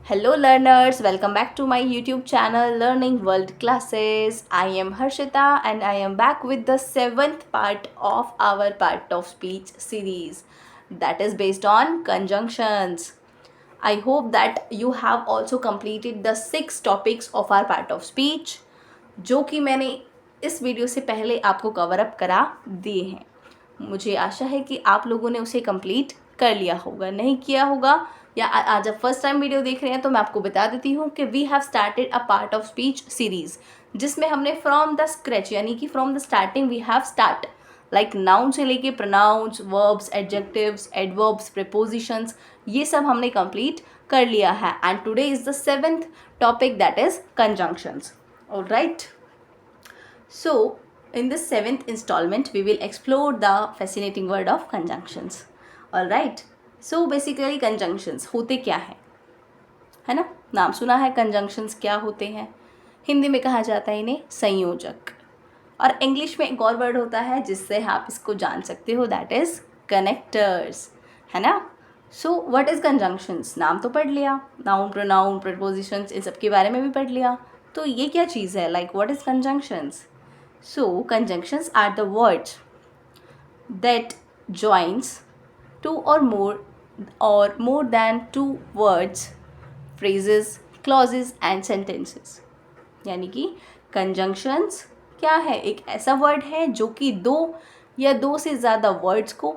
Hello learners, welcome back to my YouTube channel Learning World Classes. I am Harshita and I am back with the 7th part of our part of speech series that is based on conjunctions. I hope that you have also completed the 6 topics of our part of speech जो कि मैंने इस video से पहले आपको cover up करा दिए हैं। मुझे आशा है कि आप लोगों ने उसे कंप्लीट कर लिया होगा, नहीं किया होगा या आज आप फर्स्ट टाइम वीडियो देख रहे हैं तो मैं आपको बता देती हूँ कि we have started a part of speech series जिसमें हमने फ्रॉम द स्क्रैच यानी कि from the starting we have start like noun से लेके pronouns, verbs, adjectives, adverbs, prepositions, ये सब हमने कंप्लीट कर लिया है and today is the 7th topic that is conjunctions. Alright. So, in this 7th installment, we will explore the fascinating word of conjunctions. Alright. So, basically conjunctions होते क्या है ना? नाम सुना है conjunctions क्या होते हैं? हिंदी में कहा जाता है इन्हें संयोजक. और इंग्लिश में एक और वर्ड होता है जिससे आप इसको जान सकते हो, दैट इज़ कनेक्टर्स, है ना? So what is conjunctions? नाम तो पढ़ लिया, नाउन, प्रोनाउन, प्रीपोजिशंस, इन सब के बारे में भी पढ़ लिया. तो ये क्या चीज़ है? Like what is conjunctions? So conjunctions are the words that joins two or more than two words, phrases, clauses and sentences. यानी कि कंजंक्शंस क्या है? एक ऐसा वर्ड है जो कि दो या दो से ज़्यादा वर्ड्स को,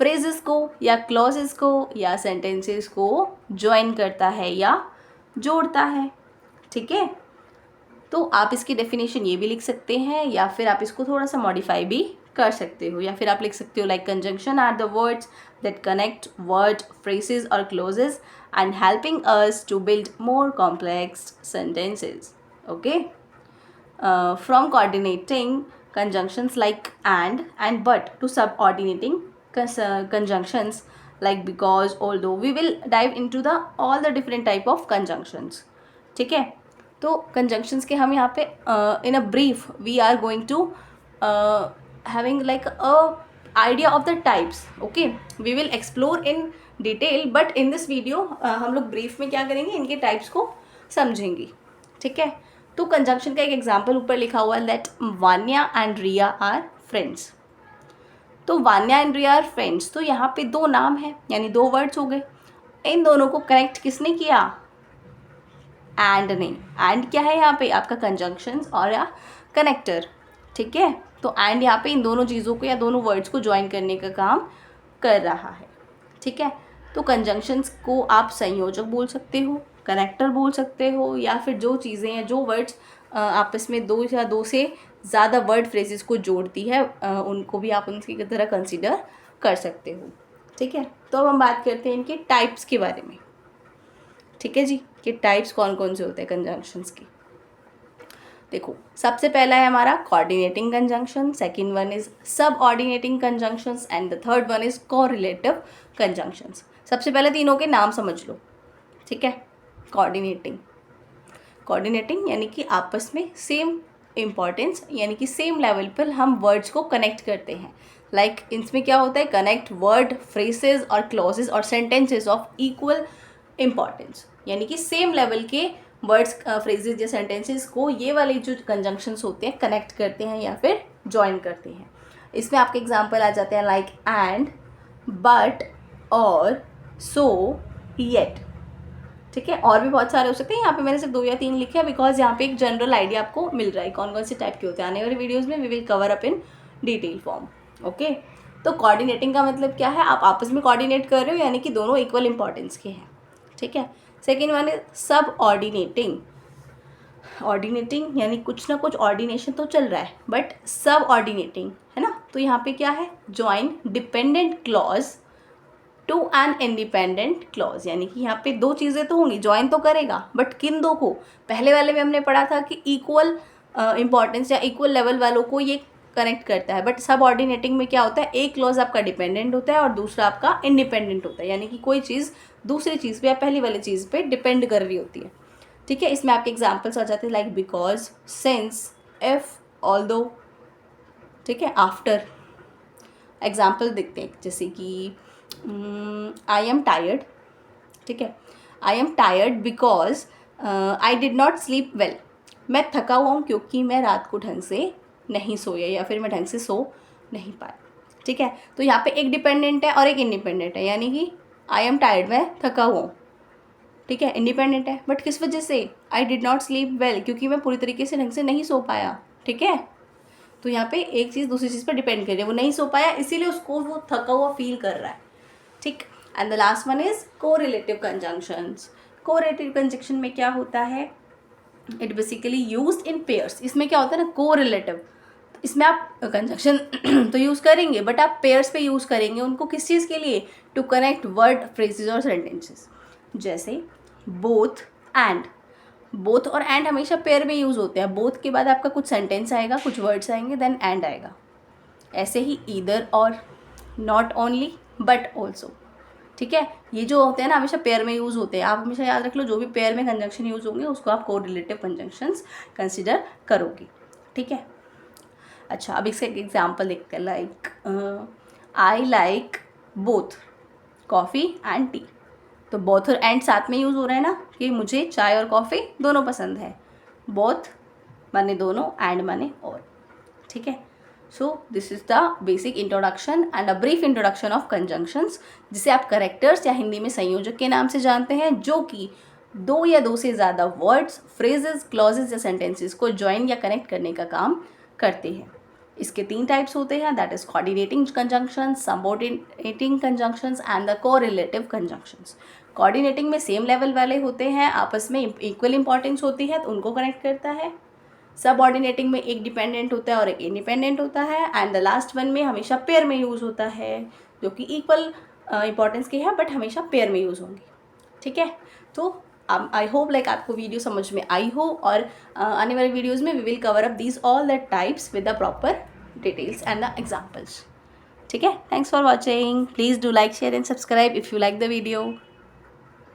फ्रेजेस को या क्लॉजेस को या सेंटेंसेस को ज्वाइन करता है या जोड़ता है. ठीक है, तो आप इसकी डेफिनेशन ये भी लिख सकते हैं या फिर आप इसको थोड़ा सा मॉडिफाई भी कर सकते हो, या फिर आप लिख सकते हो like conjunction are the words that connect word, phrases और clauses and helping us to build more complex sentences. Okay, from coordinating conjunctions like and but to subordinating conjunctions like because, although. We will dive into the all the different type of conjunctions. ठीक है, तो conjunctions के हम यहाँ पे in a brief we are going to having like a idea of the types. Okay, we will explore in detail but in this video हम लोग brief में क्या करेंगे, इनके types को समझेंगे. ठीक है, तो कंजंक्शन का एक एग्जाम्पल ऊपर लिखा हुआ है that Vanya and Riya are friends. तो Vanya and Riya are friends, तो यहाँ पे दो नाम है यानी दो वर्ड्स हो गए. इन दोनों को कनेक्ट किसने किया? एंड ने. एंड क्या है यहाँ पे? आपका कंजंक्शंस और या कनेक्टर. ठीक है, तो एंड यहाँ पे इन दोनों चीज़ों को या दोनों वर्ड्स को ज्वाइन करने का काम कर रहा है. ठीक है, तो कंजंक्शंस को आप संयोजक बोल सकते हो, कनेक्टर बोल सकते हो, या फिर जो चीज़ें हैं, जो वर्ड्स आपस में दो या दो से ज़्यादा वर्ड फ्रेजेस को जोड़ती है उनको भी आप उनकी तरह कंसिडर कर सकते हो. ठीक है, तो अब हम बात करते हैं इनके टाइप्स के बारे में. ठीक है जी, कि टाइप्स कौन कौन से होते हैं कंजंक्शंस की. देखो, सबसे पहला है हमारा coordinating conjunction, second one is subordinating conjunctions and the third one is correlative conjunctions. सबसे पहले तीनों के नाम समझ लो. ठीक है, कोऑर्डिनेटिंग यानी कि आपस में सेम इम्पॉर्टेंस यानी कि सेम लेवल पर हम वर्ड्स को कनेक्ट करते हैं. लाइक इसमें क्या होता है? कनेक्ट वर्ड, फ्रेसेस और क्लॉजेस और सेंटेंसेस ऑफ इक्वल इम्पॉर्टेंस, यानी कि सेम लेवल के वर्ड्स, फ्रेजेस या सेंटेंसेस को ये वाले जो कंजंक्शंस होते हैं कनेक्ट करते हैं या फिर ज्वाइन करते हैं. इसमें आपके एग्जांपल आ जाते हैं लाइक एंड, बट, और, सो, येट. ठीक है, और भी बहुत सारे हो सकते हैं. यहाँ पे मैंने सिर्फ 2 या 3 लिखे हैं बिकॉज यहाँ पे एक जनरल आइडिया आपको मिल रहा है कौन कौन से टाइप के होते हैं. आने वाले वीडियोज़ में we will cover up in detail form. Okay, तो कोऑर्डिनेटिंग का मतलब क्या है? आप आपस में कोऑर्डिनेट कर रहे हो यानी कि दोनों इक्वल इंपॉर्टेंस के हैं. ठीक है, सेकेंड वन इज सब ऑर्डिनेटिंग. ऑर्डिनेटिंग यानी कुछ ना कुछ ऑर्डिनेशन तो चल रहा है बट सब ऑर्डिनेटिंग है ना. तो यहाँ पे क्या है? Join dependent clause to an independent clause, यानी कि यहाँ पे दो चीज़ें तो होंगी, ज्वाइन तो करेगा बट किन दो को? पहले वाले में हमने पढ़ा था कि इक्वल इंपॉर्टेंस या इक्वल लेवल वालों को ये कनेक्ट करता है. बट सब ऑर्डिनेटिंग में क्या होता है? एक क्लॉज आपका डिपेंडेंट होता है और दूसरा आपका इंडिपेंडेंट होता है, यानी कि कोई चीज़ दूसरी चीज़ पे या पहली वाली चीज़ पे डिपेंड कर रही होती है. ठीक है, इसमें आपके एग्जाम्पल्स आ जाते हैं like because, since, if, although. ठीक है, आफ्टर. एग्जाम्पल देखते हैं जैसे कि आई एम टायर्ड, ठीक है। I am tired because I did not sleep well. मैं थका हुआ हूँ क्योंकि मैं रात को ढंग से नहीं सोया या फिर मैं ढंग से सो नहीं पाया। ठीक है, तो यहाँ पे एक डिपेंडेंट है और एक इंडिपेंडेंट है, यानी कि आई एम टायर्ड, मैं थका हुआ हूँ, ठीक है, इंडिपेंडेंट है, बट किस वजह से? I did not sleep well, क्योंकि मैं पूरी तरीके से ढंग से नहीं सो पाया। ठीक है, तो यहाँ पे एक चीज़ दूसरी चीज़ पर डिपेंड कर रही है, वो नहीं सो पाया इसीलिए उसको वो थका हुआ फील कर रहा है। ठीक, and the last one is correlative conjunctions. Correlative conjunction में क्या होता है? It basically used in pairs. इसमें क्या होता है ना, कोरिलेटिव, इसमें आप कंजंक्शन तो यूज़ करेंगे बट आप पेयर्स पे यूज़ करेंगे उनको, किस चीज़ के लिए? टू कनेक्ट वर्ड, फ्रेजेस और सेंटेंसेस। जैसे बोथ एंड, बोथ और एंड हमेशा पेयर में यूज़ होते हैं। बोथ के बाद आपका कुछ सेंटेंस आएगा, कुछ वर्ड्स आएंगे, देन एंड आएगा। ऐसे ही ईदर और, नॉट ओनली बट ऑल्सो। ठीक है, ये जो होते हैं ना हमेशा पेयर में यूज़ होते हैं। आप हमेशा याद रख लो, जो भी पेयर में कंजंक्शन यूज़ होंगे उसको आप कोरिलेटिव कंजंक्शंस कंसिडर करोगे। ठीक है, अच्छा अब इसका एक एग्जाम्पल देखते हैं, like I like both coffee and T. तो बोथ और एंड साथ में यूज़ हो रहा है ना, कि मुझे चाय और कॉफ़ी दोनों पसंद है। बोथ माने दोनों, एंड माने और। ठीक है, so this is the basic introduction and a brief introduction of conjunctions, जिसे आप करेक्टर्स या हिंदी में संयोजक के नाम से जानते हैं, जो कि दो या दो से ज़्यादा वर्ड्स, फ्रेजेस, क्लॉजेज या सेंटेंसेस को ज्वाइन या कनेक्ट करने का काम करते हैं। इसके 3 टाइप्स होते हैं, that is coordinating conjunctions, subordinating conjunctions and the correlative conjunctions. Coordinating में सेम लेवल वाले होते हैं, आपस में इक्वल इंपॉर्टेंस होती है तो उनको कनेक्ट करता है। सबऑर्डिनेटिंग में एक डिपेंडेंट होता है और एक इंडिपेंडेंट होता है, एंड द लास्ट वन में हमेशा पेयर में यूज़ होता है, जो कि इक्वल इंपॉर्टेंस के है बट हमेशा पेयर में यूज़ होंगे। ठीक है, तो आई होप लाइक आपको वीडियो समझ में आई हो, और आने वाले वीडियोज़ में we will cover up these all the types with the proper details and the examples. ठीक है, thanks for watching, please do like, share and subscribe if you like the video.